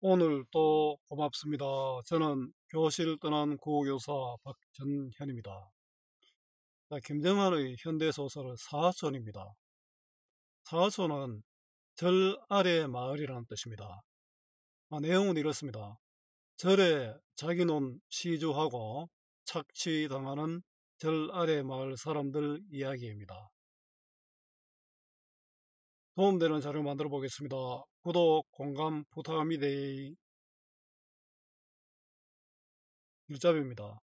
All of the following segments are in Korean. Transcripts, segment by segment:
오늘 또 고맙습니다. 저는 교실 떠난 구교사 박전현입니다. 김정한의 현대소설 사하촌입니다. 사하촌은 절 아래 마을이라는 뜻입니다. 내용은 이렇습니다. 절에 자기논 시주하고 착취당하는 절 아래 마을 사람들 이야기입니다. 도움되는 자료 만들어 보겠습니다. 구독, 공감 부탁합니다. 일잡입니다.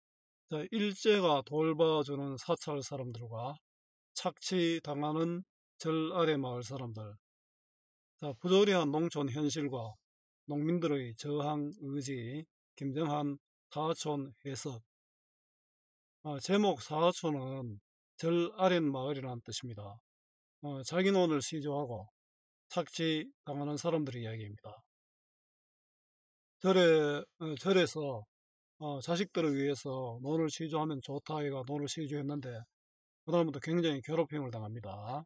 일제가 돌봐주는 사찰 사람들과 착취당하는 절 아래 마을 사람들, 부조리한 농촌 현실과 농민들의 저항 의지, 김정한 사하촌 해석. 제목 사하촌은 절 아랫 마을이라는 뜻입니다. 자기 논을 시주하고 착취당하는 사람들의 이야기입니다. 절에서 자식들을 위해서 논을 시주하면 좋다 해가 논을 시주했는데 그다음부터 굉장히 괴롭힘을 당합니다.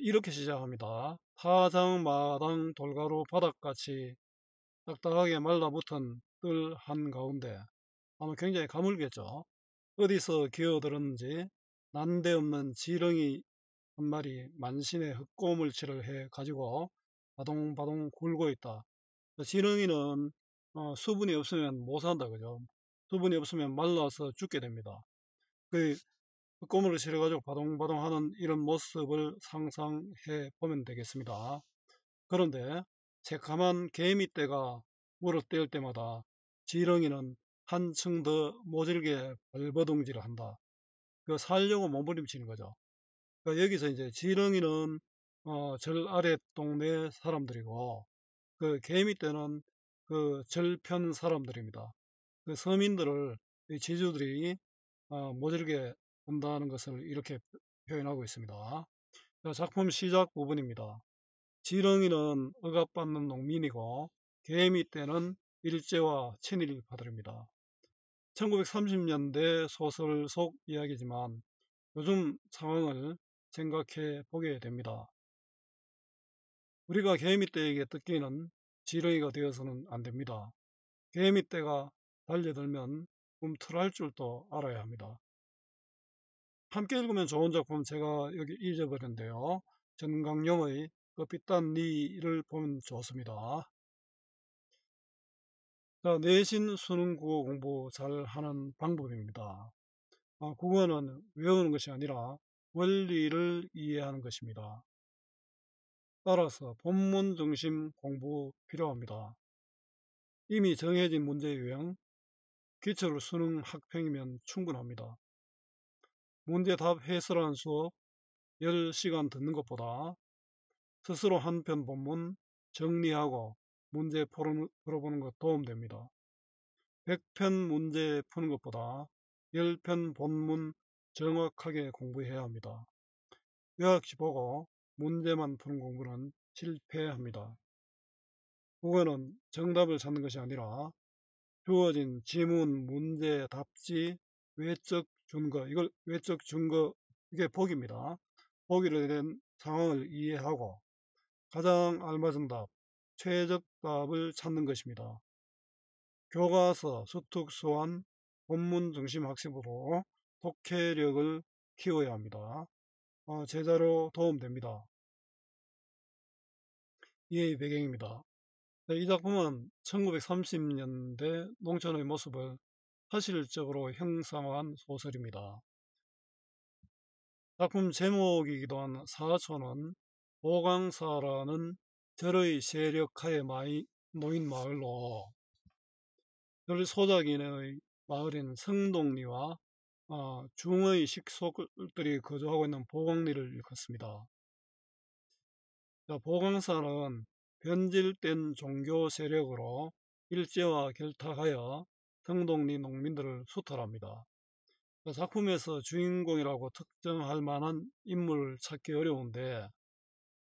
이렇게 시작합니다. 타장, 마당, 돌가루, 바닥같이 딱딱하게 말라붙은 뜰 한가운데 아마 굉장히 가물겠죠. 어디서 기어들었는지 난데없는 지렁이 한 마리 만신의 흙고물치를 해 가지고 바동바동 굴고 있다. 지렁이는 수분이 없으면 못 산다 그죠. 수분이 없으면 말라서 죽게 됩니다. 그 흙고물을 실어가지고 바동바동 하는 이런 모습을 상상해 보면 되겠습니다. 그런데 새카만 개미떼가 물어떼올 때마다 지렁이는 한층 더 모질게 발버둥질을 한다. 그 살려고 몸부림치는 거죠. 그러니까 여기서 이제 지렁이는 절 아래 동네 사람들이고 그 개미떼는 그 절편 사람들입니다. 그 서민들을 이 지주들이 모질게 한다는 것을 이렇게 표현하고 있습니다. 작품 시작 부분입니다. 지렁이는 억압받는 농민이고 개미떼는 일제와 친일파들입니다. 1930년대 소설 속 이야기지만 요즘 상황을 생각해 보게 됩니다. 우리가 개미떼에게 뜯기는 지렁이가 되어서는 안 됩니다. 개미떼가 달려들면 꿈틀할 줄도 알아야 합니다. 함께 읽으면 좋은 작품 제가 여기 잊어버렸는데요. 전강용의 끝빛단 니를 보면 좋습니다. 내신 수능 국어 공부 잘 하는 방법입니다. 국어는 외우는 것이 아니라 원리를 이해하는 것입니다. 따라서 본문 중심 공부 필요합니다. 이미 정해진 문제 유형, 기출 수능 학평이면 충분합니다. 문제 답 해설하는 수업 10시간 듣는 것보다 스스로 한 편 본문 정리하고 문제 풀어보는 것 도움됩니다. 100편 문제 푸는 것보다 10편 본문 정확하게 공부해야 합니다. 요약시 보고 문제만 푸는 공부는 실패합니다. 국어는 정답을 찾는 것이 아니라 주어진 지문, 문제, 답지, 외적 증거, 이걸 외적 증거, 이게 보기입니다. 보기로 된 상황을 이해하고 가장 알맞은 답, 최적답을 찾는 것입니다. 교과서, 수특수한, 본문 중심 학습으로 독해력을 키워야 합니다. 제자로 도움됩니다. 이해의 배경입니다. 이 작품은 1930년대 농촌의 모습을 사실적으로 형상화한 소설입니다. 작품 제목이기도 한 사하촌은 보강사라는 절의 세력하에 놓인 마을로 절 소작인의 마을인 성동리와 중의 식속들이 거주하고 있는 보강리를 일컫습니다. 보강사는 변질된 종교 세력으로 일제와 결탁하여 성동리 농민들을 수탈합니다. 작품에서 주인공이라고 특정할 만한 인물을 찾기 어려운데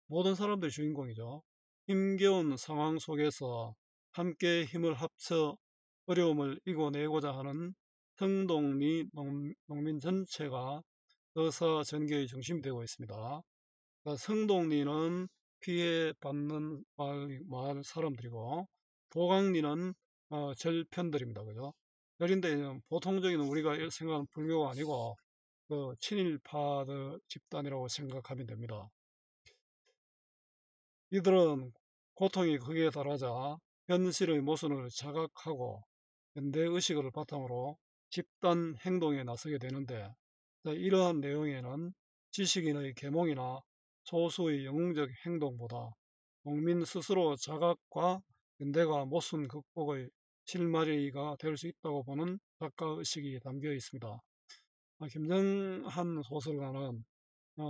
모든 사람들이 주인공이죠. 힘겨운 상황 속에서 함께 힘을 합쳐 어려움을 이겨내고자 하는 성동리 농민 전체가 의사전개의 중심이 되고 있습니다. 성동리는 피해받는 마을 사람들이고, 보강리는 절편들입니다. 그죠? 절인데 보통적인 우리가 생각하는 불교가 아니고 그 친일파들 집단이라고 생각하면 됩니다. 이들은 고통이 극에 달하자 현실의 모순을 자각하고 현대의식을 바탕으로 집단 행동에 나서게 되는데, 이러한 내용에는 지식인의 계몽이나 소수의 영웅적 행동보다 농민 스스로 자각과 현대가 모순 극복의 실마리가 될 수 있다고 보는 작가의식이 담겨 있습니다. 김정한 소설가는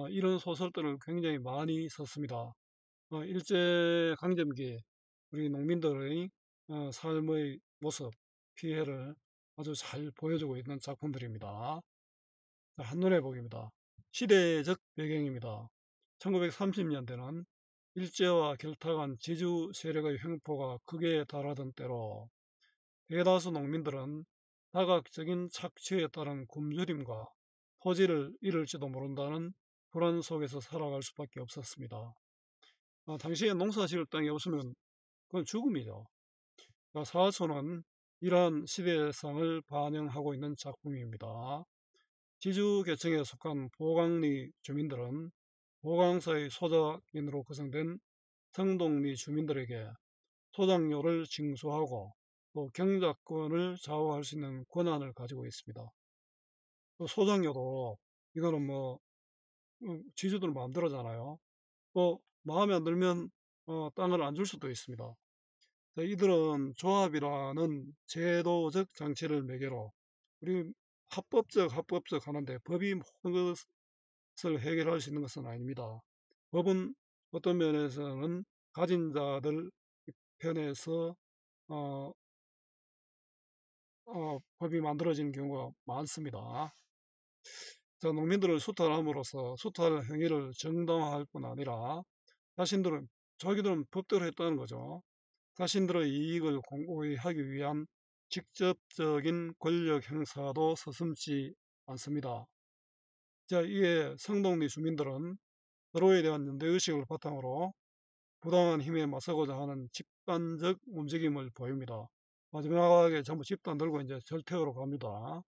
이런 소설들을 굉장히 많이 썼습니다. 일제강점기 우리 농민들의 삶의 모습, 피해를 아주 잘 보여주고 있는 작품들입니다. 한눈에 보기입니다. 시대적 배경입니다. 1930년대는 일제와 결탁한 지주 세력의 횡포가 극에 달하던 때로 대다수 농민들은 다각적인 착취에 따른 굶주림과 토지를 잃을지도 모른다는 불안 속에서 살아갈 수밖에 없었습니다. 당시에 농사 지을 땅이 없으면 그건 죽음이죠. 사화초는 이러한 시대상을 반영하고 있는 작품입니다. 지주계층에 속한 보강리 주민들은 보강사의 소작인으로 구성된 성동리 주민들에게 소작료를 징수하고 또 경작권을 좌우할 수 있는 권한을 가지고 있습니다. 또 소작료도 이거는 뭐 지주들 마음대로잖아요. 또 마음에 안 들면 땅을 안 줄 수도 있습니다. 이들은 조합이라는 제도적 장치를 매개로 우리 합법적 하는데, 법이 모든 것을 해결할 수 있는 것은 아닙니다. 법은 어떤 면에서는 가진 자들 편에서 어, 법이 만들어지는 경우가 많습니다. 농민들을 수탈함으로써 수탈 행위를 정당화할 뿐 아니라 자기들은 법대로 했다는 거죠. 자신들의 이익을 공고히 하기 위한 직접적인 권력 행사도 서슴지 않습니다. 이에 성동리 주민들은 서로에 대한 연대의식을 바탕으로 부당한 힘에 맞서고자 하는 집단적 움직임을 보입니다. 마지막에 전부 집단 들고 이제 절퇴로 갑니다.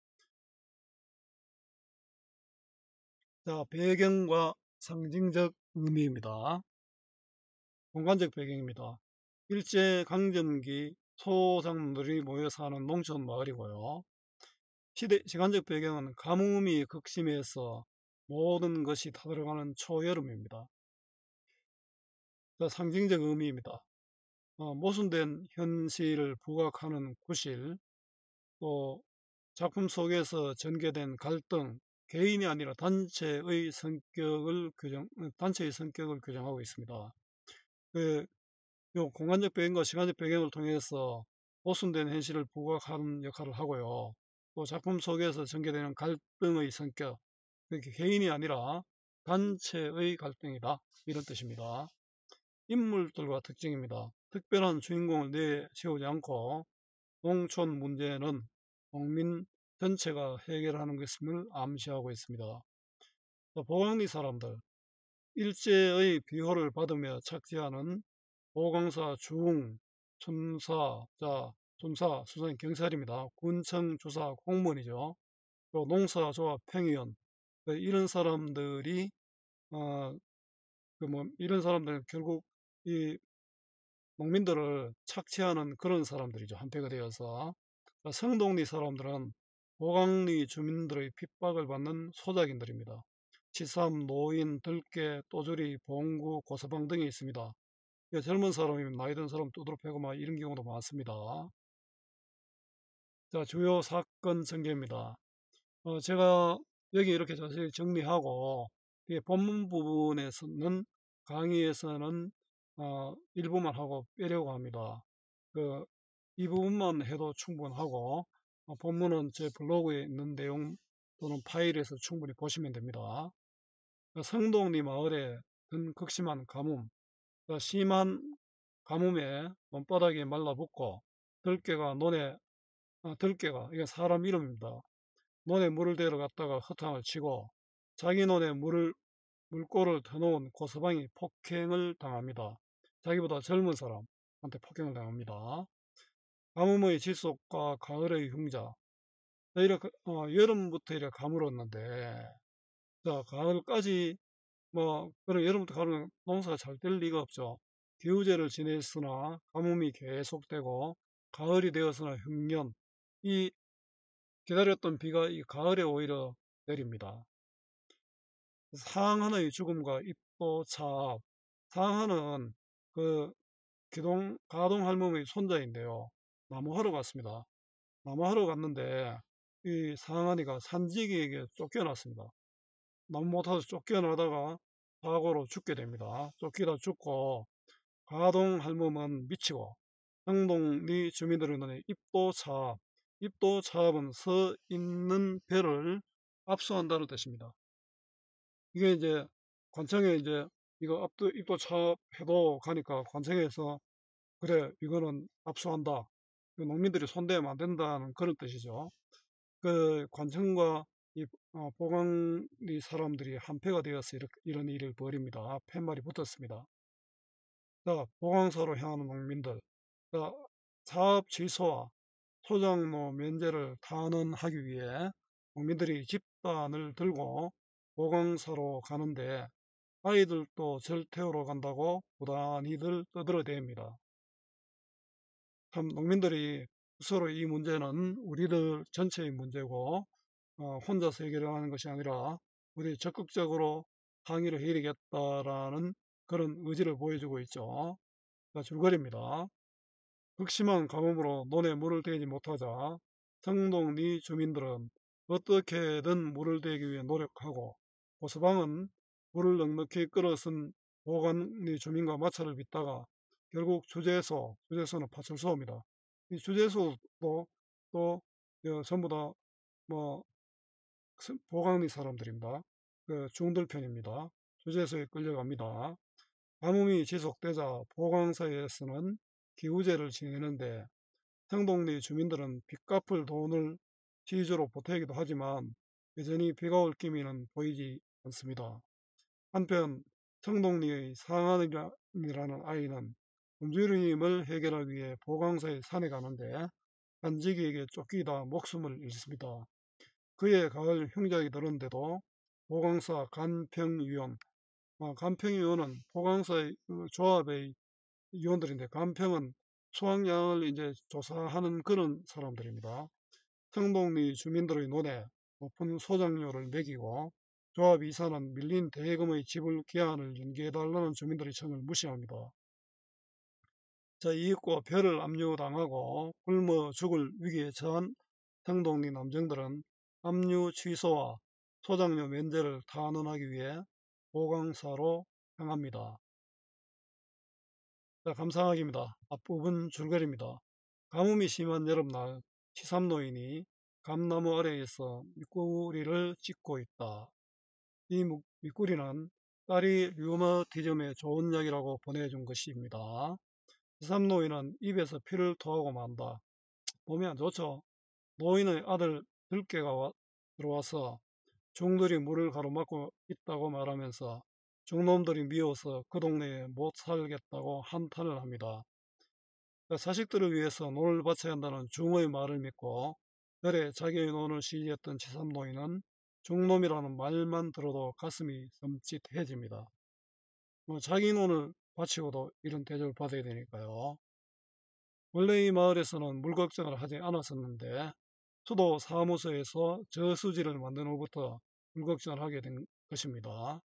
배경과 상징적 의미입니다. 공간적 배경입니다. 일제강점기 소상들이 모여 사는 농촌 마을이고요. 시간적 배경은 가뭄이 극심해서 모든 것이 타들어가는 초여름입니다. 상징적 의미입니다. 모순된 현실을 부각하는 구실, 또 작품 속에서 전개된 갈등, 개인이 아니라 단체의 성격을 규정하고 있습니다. 요 공간적 배경과 시간적 배경을 통해서 모순된 현실을 부각하는 역할을 하고요. 또 작품 속에서 전개되는 갈등의 성격, 그게 개인이 아니라 단체의 갈등이다, 이런 뜻입니다. 인물들과 특징입니다. 특별한 주인공을 내세우지 않고 농촌 문제는 농민 전체가 해결하는 것임을 암시하고 있습니다. 보강리 사람들, 일제의 비호를 받으며 착지하는 보강사 중, 춘사, 수사, 경찰입니다. 군청, 주사, 공무원이죠. 또 농사, 조합, 평의원, 이런 사람들이 이런 사람들은 결국 이 농민들을 착취하는 그런 사람들이죠. 한패가 되어서. 성동리 사람들은 보강리 주민들의 핍박을 받는 소작인들입니다. 치삼, 노인, 들깨, 또주리, 봉구, 고서방 등이 있습니다. 젊은 사람이면 나이 든 사람 두드러 패고 막 이런 경우도 많습니다. 주요 사건 전개입니다. 제가 여기 이렇게 자세히 정리하고 본문 부분에서는 강의에서는 일부만 하고 빼려고 합니다. 이 부분만 해도 충분하고 본문은 제 블로그에 있는 내용 또는 파일에서 충분히 보시면 됩니다. 성동리 마을에 든 극심한 가뭄, 심한 가뭄에 논바닥이 말라붙고 들깨가 이게 사람 이름입니다. 논에 물을 대러 갔다가 허탕을 치고 자기 논에 물을 물꼬를 터놓은 고서방이 폭행을 당합니다. 자기보다 젊은 사람한테 폭행을 당합니다. 가뭄의 질속과 가을의 흉자. 여름부터 이렇게 가물었는데, 자, 가을까지, 그런 여름부터 가을은 농사가 잘 될 리가 없죠. 기우제를 지냈으나 가뭄이 계속되고, 가을이 되었으나 흉년, 이 기다렸던 비가 이 가을에 오히려 내립니다. 상한의 죽음과 입도차압. 상한은 그 가동 할멈의 손자인데요. 나무하러 갔습니다. 나무하러 갔는데 이 상한이가 산지기에게 쫓겨났습니다. 나무 못하서 쫓겨나다가 사고로 죽게 됩니다. 쫓기다 죽고 가동 할멈은 미치고 성동리 주민들의 눈에 입도차압. 입도차압은 서 있는 배를 압수한다는 뜻입니다. 이게 이제 관청에 이제 이거 입도 차해도 가니까 관청에서 그래 이거는 압수한다. 농민들이 손대면 안 된다는 그런 뜻이죠. 그 관청과 이 보강리 사람들이 한패가 되어서 이런 일을 벌입니다. 팻말이 붙었습니다. 자, 보강사로 향하는 농민들. 자, 사업 취소와 소장로 면제를 탄원하기 위해 농민들이 집단을 들고 보강사로 가는데 아이들도 절 태우러 간다고 부단히들 떠들어댑니다. 참 농민들이 서로 이 문제는 우리들 전체의 문제고 혼자서 해결하는 것이 아니라 우리 적극적으로 항의를 해야 되겠다라는 그런 의지를 보여주고 있죠. 줄거리입니다. 극심한 가뭄으로 논에 물을 대지 못하자 성동리 주민들은 어떻게든 물을 대기 위해 노력하고 고서방은 물을 넉넉히 끌어쓴 보관리 주민과 마찰을 빚다가 결국 주재소는 파출소입니다. 이 주재소도 또 전부 다 뭐 보강리 사람들입니다. 그 중들 편입니다. 주재소에 끌려갑니다. 가뭄이 지속되자 보강사에서는 기우제를 지내는데 성동리 주민들은 빚 갚을 돈을 시주로 보태기도 하지만 여전히 비가 올 기미는 보이지 않습니다. 한편 성동리의 상한이라는 아이는 굶주림을 해결하기 위해 보강사에 산에 가는데 간지기에게 쫓기다 목숨을 잃습니다. 그의 가을 흉작이 들었는데도 보강사 간평위원, 간평위원은 보강사의 조합의 위원들인데 간평은 수확량을 이제 조사하는 그런 사람들입니다. 성동리 주민들의 눈에 높은 소장료를 매기고 조합 이사는 밀린 대금의 지불 기한을 연기해달라는 주민들의 청을 무시합니다. 자, 이익과 벼를 압류당하고 굶어 죽을 위기에 처한 성동리 남정들은 압류 취소와 소장료 면제를 탄원하기 위해 보강사로 향합니다. 자, 감상하기입니다. 앞부분 줄거리입니다. 가뭄이 심한 여름날 치삼노인이 감나무 아래에서 밑구리를 찢고 있다. 이 밑구리는 딸이 류마티즘에 좋은 약이라고 보내준 것입니다. 치삼노인은 입에서 피를 토하고 만다. 몸이 안 좋죠. 노인의 아들 들깨가 들어와서 중들이 물을 가로막고 있다고 말하면서 중놈들이 미워서 그 동네에 못 살겠다고 한탄을 합니다. 자식들을 위해서 논을 바쳐야 한다는 중의 말을 믿고 별에 자기의 논을 시지했던 치삼노인은 중놈이라는 말만 들어도 가슴이 섬찟해집니다. 자기 논을 바치고도 이런 대접을 받아야 되니까요. 원래 이 마을에서는 물 걱정을 하지 않았었는데 수도 사무소에서 저수지를 만든 후부터 물 걱정을 하게 된 것입니다.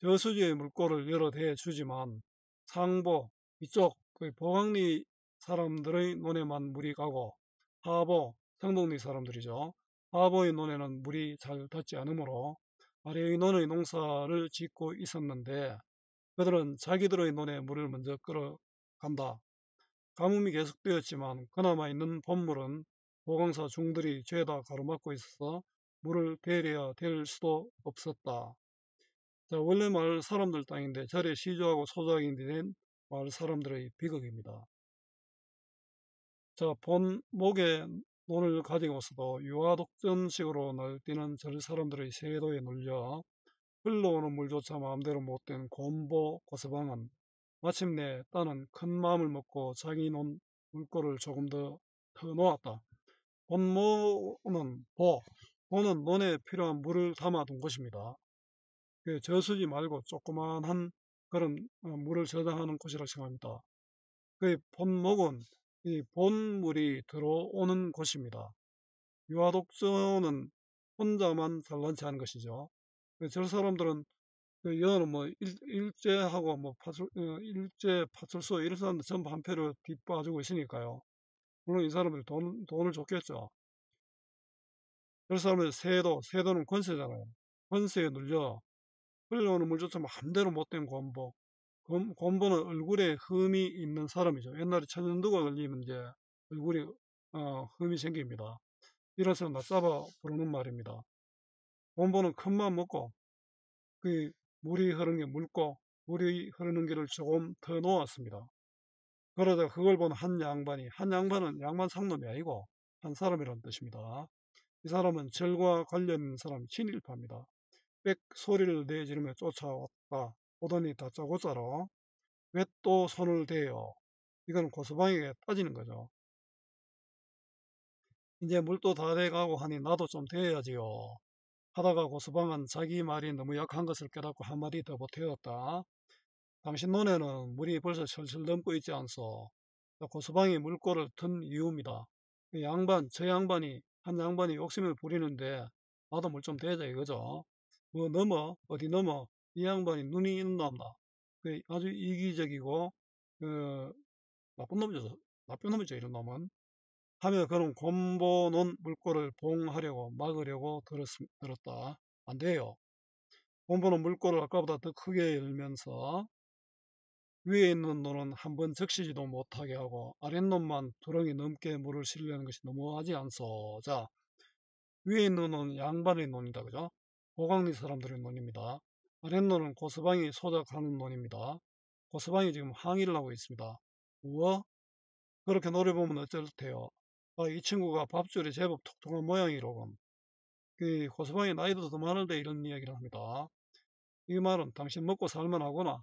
저수지의 물꼬를 여러 대 주지만 상보 이쪽 보강리 사람들의 논에만 물이 가고 하보 성동리 사람들이죠. 하보의 논에는 물이 잘 닿지 않으므로 아래의 논의 농사를 짓고 있었는데 그들은 자기들의 논에 물을 먼저 끌어간다. 가뭄이 계속되었지만 그나마 있는 봄물은 보강사 중들이 죄다 가로막고 있어서 물을 대려야 될 수도 없었다. 자, 원래 마을 사람들 땅인데 절에 시주하고 소작이 된 마을 사람들의 비극입니다. 자, 본 목에 논을 가지고서도 유아독전식으로 날뛰는 절 사람들의 세도에 눌려 흘러오는 물조차 마음대로 못된 곰보 고서방은 마침내 따는 큰 마음을 먹고 자기 논 물꼬를 조금 더 터놓았다. 본모는 보는 논에 필요한 물을 담아둔 것입니다. 그 저수지 말고 조그만한 그런 물을 저장하는 곳이라고 생각합니다. 그 본목은 이 본물이 들어오는 곳입니다. 유아독조는 혼자만 잘난 체하는 것이죠. 저 사람들은 그 여는 뭐 일제하고 뭐 일제 파출소 이런 사람들 전부 한 표를 뒷봐주고 있으니까요. 물론 이 사람들 돈을 줬겠죠. 저 사람들 세도는 권세잖아요. 권세에 눌려 흘러오는 물조차 마음대로 못된 곰보. 곰보는 얼굴에 흠이 있는 사람이죠. 옛날에 천연두가 걸리면 이제 얼굴에 흠이 생깁니다. 이런 사람 낮잡아 부르는 말입니다. 곰보는 큰맘 먹고 그 물이 흐르는 게 묽고 물이 흐르는 길을 조금 더 놓았습니다. 그러자 그걸 본 한 양반은 양반 상놈이 아니고 한 사람이라는 뜻입니다. 이 사람은 절과 관련 있는 사람 친일파입니다. 빽 소리를 내지르며 쫓아왔다. 오더니 다짜고짜로 왜 또 손을 대요? 이건 고서방에게 따지는 거죠. 이제 물도 다 돼가고 하니 나도 좀 대야지요. 하다가 고서방은 자기 말이 너무 약한 것을 깨닫고 한마디 더 보태었다. 당신 눈에는 물이 벌써 철철 넘고 있지 않소. 고서방이 물꼬를 튼 이유입니다. 한 양반이 욕심을 부리는데 나도 물 좀 대자 이거죠. 뭐 넘어? 어디 넘어? 이 양반이 눈이 있는 놈다. 아주 이기적이고 그 나쁜 놈이죠. 나쁜 놈이죠, 이런 놈은. 하며 그는 곰보는 물꼬를 봉하려고 막으려고 들었다. 안 돼요. 곰보는 물꼬를 아까보다 더 크게 열면서 위에 있는 놈은 한번 적시지도 못하게 하고 아랫놈만 두렁이 넘게 물을 실려는 것이 너무하지 않소. 자, 위에 있는 놈은 양반의 논이다. 그죠? 고강리 사람들의 논입니다. 아랫놈은 고서방이 소작하는 논입니다. 고서방이 지금 항의를 하고 있습니다. 우와? 그렇게 노려보면 어쩔 테요. 이 친구가 밥줄이 제법 톡톡한 모양이로군. 그 고서방이 나이도 더 많은데 이런 이야기를 합니다. 이 말은 당신 먹고 살만하구나.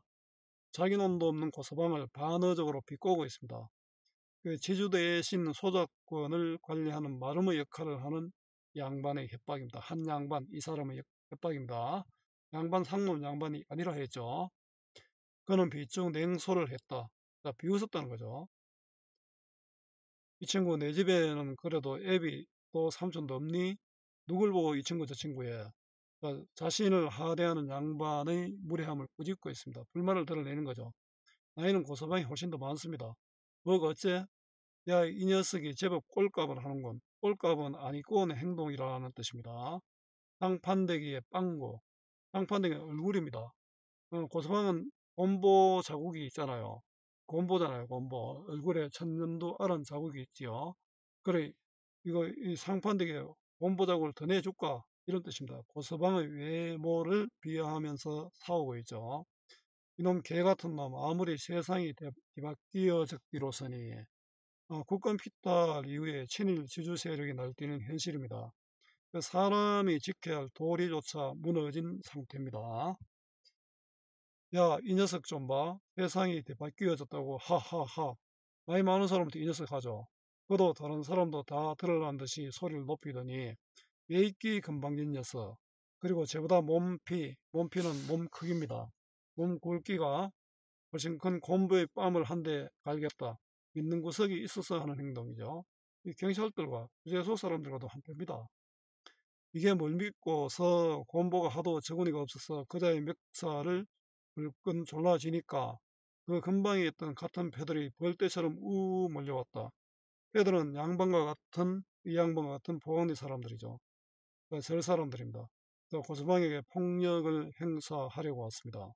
자기 놈도 없는 고서방을 반어적으로 비꼬고 있습니다. 그 제주 대신 소작권을 관리하는 마름의 역할을 하는 양반의 협박입니다. 한 양반, 이 사람의 협박입니다. 양반 상놈 양반이 아니라 했죠. 그는 비쭉 냉소를 했다. 자, 비웃었다는 거죠. 이 친구 내 집에는 그래도 애비 또 삼촌도 없니? 누굴 보고 이 친구 저 친구에 자신을 하대하는 양반의 무례함을 꾸짖고 있습니다. 불만을 드러내는 거죠. 나이는 고서방이 훨씬 더 많습니다. 뭐가 어째? 야, 이 녀석이 제법 꼴값을 하는군. 꼴값은 아니고 온 행동이라는 뜻입니다. 땅판대기의 빵고. 땅판대기의 얼굴입니다. 고서방은 곰보 자국이 있잖아요. 곰보잖아요, 곰보. 얼굴에 천년도 아른 자국이 있지요. 그래, 이 상판되게 곰보 자국을 더 내줄까? 이런 뜻입니다. 고서방의 외모를 비하하면서 사오고 있죠. 이놈 개 같은 놈, 아무리 세상이 뒤바뀌어졌기로서니 국권 피탈 이후에 친일 지주 세력이 날뛰는 현실입니다. 사람이 지켜야 할 도리조차 무너진 상태입니다. 야, 이 녀석 좀 봐. 세상이 바뀌어졌다고 하하하. 나이 많은 사람한테 이 녀석 하죠. 그도 다른 사람도 다 들으라는 듯이 소리를 높이더니 예익기 건방진 녀석. 그리고 저보다 몸피는 몸 크기입니다. 몸 굵기가 훨씬 큰 곰보의 뺨을 한 대 갈겼다. 믿는 구석이 있어서 하는 행동이죠. 이 경찰들과 구제소 사람들과도 한패입니다. 이게 뭘 믿고서 곰보가 하도 적은이가 없어서 그자의 멱살을 불끈 졸라지니까 그 근방에 있던 같은 패들이 벌떼처럼 우 몰려왔다. 패들은 이 양반과 같은 보안리 사람들이죠. 절 사람들입니다. 고서방에게 폭력을 행사하려고 왔습니다.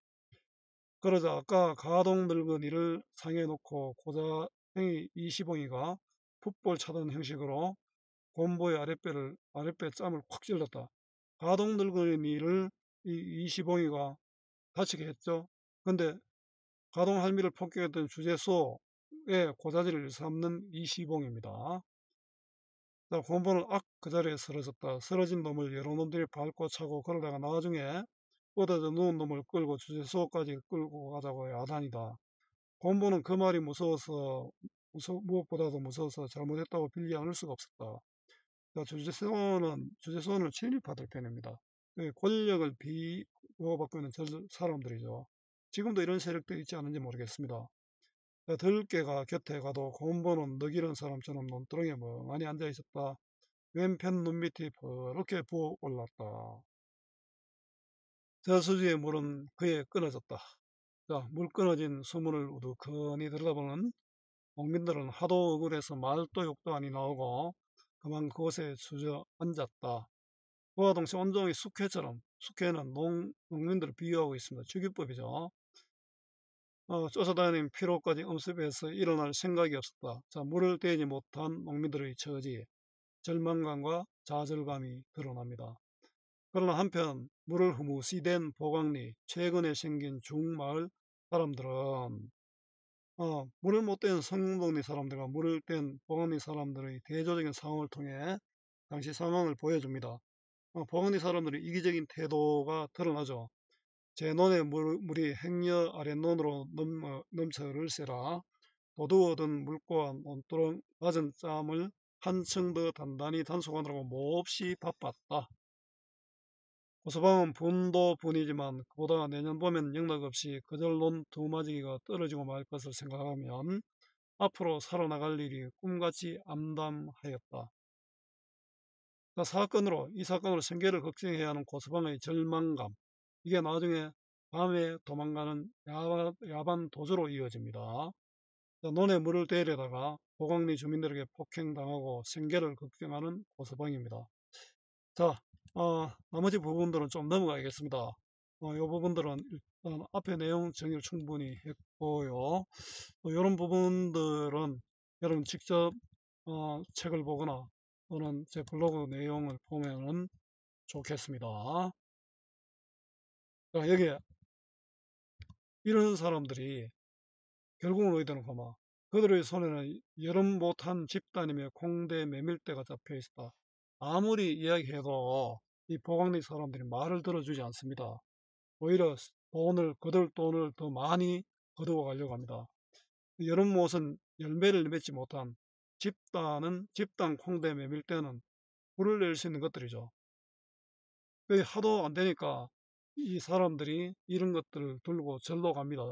그러자 아까 가동 늙은이를 상에 놓고 고자행이 이시봉이가 풋볼 차던 형식으로 곰보의 아랫배 짬을 콱 찔렀다. 가동 늙은이를 이 이시봉이가 다치게 했죠. 근데 가동 할미를 폭격했던 주재소의 고자질을 일삼는 이시봉입니다. 곰보는 그 자리에 쓰러졌다. 쓰러진 놈을 여러 놈들이 밟고 차고 그러다가 나중에 뻗어져 누운 놈을 끌고 주재소까지 끌고 가자고 야단이다. 본부는 그 말이 무서워서 무엇보다도 무서워서 잘못했다고 빌지 않을 수가 없었다. 자, 주재소는 친일파들 편입니다. 권력을 비호받고 있는 사람들이죠. 지금도 이런 세력들이 있지 않은지 모르겠습니다. 자, 들깨가 곁에 가도 곰보는 너기른 사람처럼 논두렁에 멍하니 앉아 있었다. 왼편 눈밑이 버렇게 부어 올랐다. 저수지의 물은 그에 끊어졌다. 자, 물 끊어진 수문을 우두커니 들여다보는 농민들은 하도 억울해서 말도 욕도 아니 나오고 그만 그곳에 주저앉았다. 그와 동시에 온종일 숙회처럼, 숙회는 농민들을 비유하고 있습니다. 주기법이죠. 쫓아다니는 피로까지 엄습해서 일어날 생각이 없었다. 자, 물을 떼지 못한 농민들의 처지, 절망감과 좌절감이 드러납니다. 그러나 한편 물을 흐무시댄 보강리, 최근에 생긴 중마을 사람들은 물을 못 뗀 성동리 사람들과 물을 뗀 보강리 사람들의 대조적인 상황을 통해 당시 상황을 보여줍니다. 보강리 사람들의 이기적인 태도가 드러나죠. 제 논의 물이 행여 아랫논으로 넘쳐 흐를세라 도둑 얻은 물과 논두렁 맞은 짬을 한층 더 단단히 단속하느라고 몹시 바빴다. 고서방은 분도 분이지만 그보다 내년 봄엔 영락없이 그절 논 두마지기가 떨어지고 말 것을 생각하면 앞으로 살아나갈 일이 꿈같이 암담하였다. 이 사건으로 생계를 걱정해야 하는 고서방의 절망감, 이게 나중에 밤에 도망가는 야반 도주로 이어집니다. 논에 물을 대려다가 보강리 주민들에게 폭행당하고 생계를 걱정하는 고서방입니다. 자, 나머지 부분들은 좀 넘어가겠습니다. 이 부분들은 일단 앞에 내용 정리를 충분히 했고요. 또 이런 부분들은 여러분 직접 책을 보거나 또는 제 블로그 내용을 보면은 좋겠습니다. 자, 여기에 이런 사람들이 결국은 어디 되는 거마. 그들의 손에는 여름 못한 집단이며 공대 메밀대가 잡혀 있었다. 아무리 이야기해도 이 보강리 사람들이 말을 들어주지 않습니다. 오히려 그들 돈을 더 많이 거두어 가려고 합니다. 여름 못은 열매를 맺지 못한 집단 공대 메밀대는 불을 낼 수 있는 것들이죠. 하도 안 되니까 이 사람들이 이런 것들을 들고 절로 갑니다.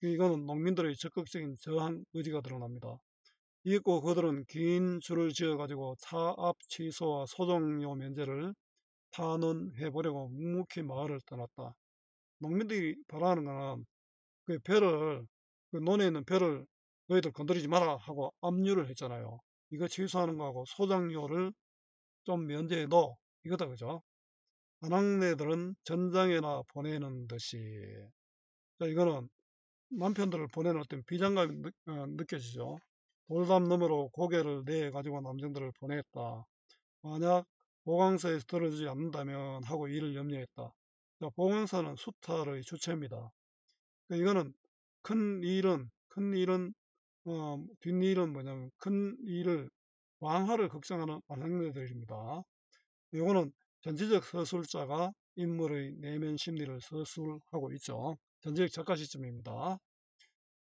이거는 농민들의 적극적인 저항 의지가 드러납니다. 이윽고 그들은 긴 줄을 지어가지고 차압 취소와 소종료 면제를 탄원해보려고 묵묵히 마을을 떠났다. 농민들이 바라는 거는 그 논에 있는 벼를 너희들 건드리지 마라 하고 압류를 했잖아요. 이거 취소하는 거하고 소장료를 좀 면제해 둬. 이거다, 그죠? 아낙네들은 전장에나 보내는 듯이. 자, 이거는 남편들을 보내는 어떤 비장감이 느껴지죠. 돌담 너머로 고개를 내 가지고 남정들을 보냈다. 만약 보강사에서 들어주지 않는다면 하고 이를 염려했다. 자, 보강사는 수탈의 주체입니다. 이거는 뒷일은 뭐냐면 큰 일을 왕화를 걱정하는 아낙네들입니다. 이거는 전지적 서술자가 인물의 내면 심리를 서술하고 있죠. 전지적 작가 시점입니다.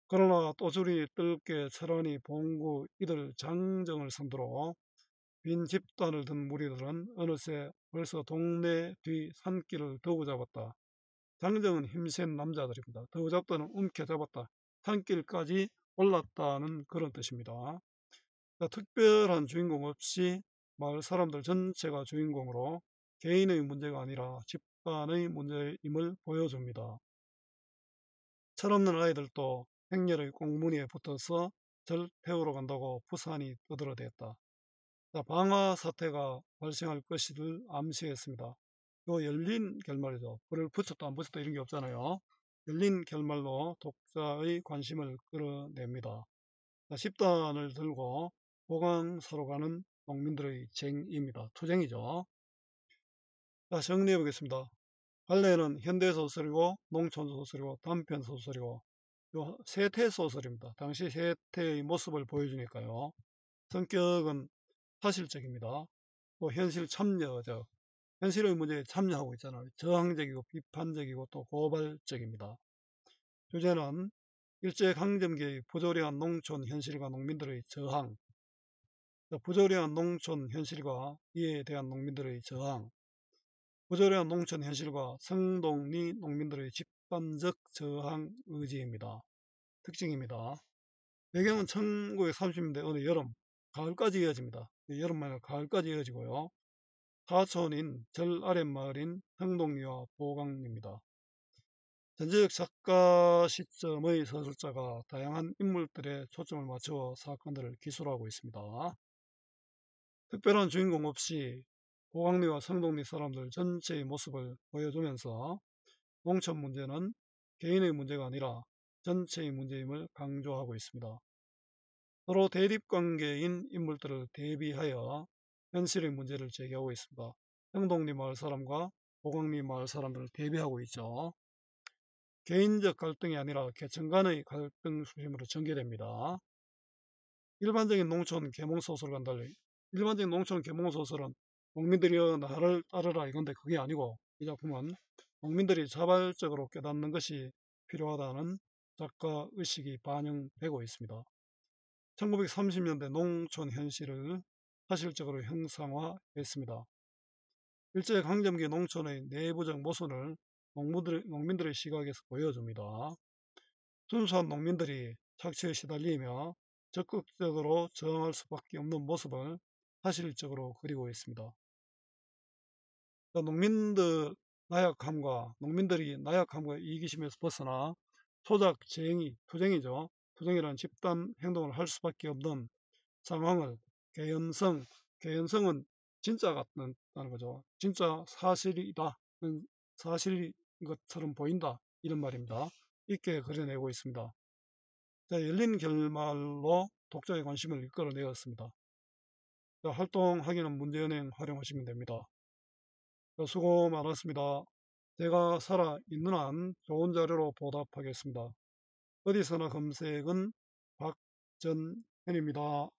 그러나 또주리 뜰게 철환이 봉구 이들 장정을 선두로 빈 집단을 든 무리들은 어느새 벌써 동네 뒤 산길을 더우 잡았다. 장정은 힘센 남자들입니다. 더우 잡다는 움켜잡았다. 산길까지 올랐다는 그런 뜻입니다. 특별한 주인공 없이 마을 사람들 전체가 주인공으로 개인의 문제가 아니라 집단의 문제임을 보여줍니다. 철없는 아이들도 행렬의 꽁무니에 붙어서 절 태우러 간다고 부산이 떠들어댔다. 방화 사태가 발생할 것을 암시했습니다. 요 열린 결말이죠. 불을 붙였다 안 붙였다 이런 게 없잖아요. 열린 결말로 독자의 관심을 끌어냅니다. 집단을 들고 보강사로 가는 농민들의 쟁입니다. 투쟁이죠. 정리해 보겠습니다. 할래는 현대소설이고 농촌소설이고 단편소설이고 요 세태소설입니다. 당시 세태의 모습을 보여주니까요. 성격은 사실적입니다. 또 현실 참여적, 현실의 문제에 참여하고 있잖아요. 저항적이고 비판적이고 또 고발적입니다. 주제는 일제강점기의 부조리한 농촌 현실과 농민들의 저항, 부조리한 농촌 현실과 이에 대한 농민들의 저항, 부조리한 농촌 현실과 성동리 농민들의 집단적 저항 의지입니다. 특징입니다. 배경은 1930년대 어느 여름, 가을까지 이어집니다. 여름만 아니라 가을까지 이어지고요. 사촌인 절 아랫마을인 성동리와 보강리입니다. 전제적 작가 시점의 서술자가 다양한 인물들의 초점을 맞추어 사건들을 기술하고 있습니다. 특별한 주인공 없이 보강리와 성동리 사람들 전체의 모습을 보여주면서 농촌 문제는 개인의 문제가 아니라 전체의 문제임을 강조하고 있습니다. 서로 대립관계인 인물들을 대비하여 현실의 문제를 제기하고 있습니다. 성동리 마을 사람과 보강리 마을 사람들을 대비하고 있죠. 개인적 갈등이 아니라 계층 간의 갈등 중심으로 전개됩니다. 일반적인 농촌 계몽소설과는 달리 일반적인 농촌 계몽소설은 농민들이여 나를 따르라 이건데 그게 아니고 이 작품은 농민들이 자발적으로 깨닫는 것이 필요하다는 작가 의식이 반영되고 있습니다. 1930년대 농촌 현실을 사실적으로 형상화했습니다. 일제강점기 농촌의 내부적 모순을 농민들의 시각에서 보여줍니다. 순수한 농민들이 착취에 시달리며 적극적으로 저항할 수밖에 없는 모습을 사실적으로 그리고 있습니다. 농민들이 나약함과 이기심에서 벗어나 투쟁이죠. 투쟁이라는 집단 행동을 할 수밖에 없는 상황을 개연성은 진짜 같다는 거죠. 진짜 사실이다. 사실인 것처럼 보인다. 이런 말입니다. 있게 그려내고 있습니다. 자, 열린 결말로 독자의 관심을 이끌어내었습니다. 자, 활동하기는 문제은행 활용하시면 됩니다. 자, 수고 많았습니다. 제가 살아 있는 한 좋은 자료로 보답하겠습니다. 어디서나 검색은 박전현입니다.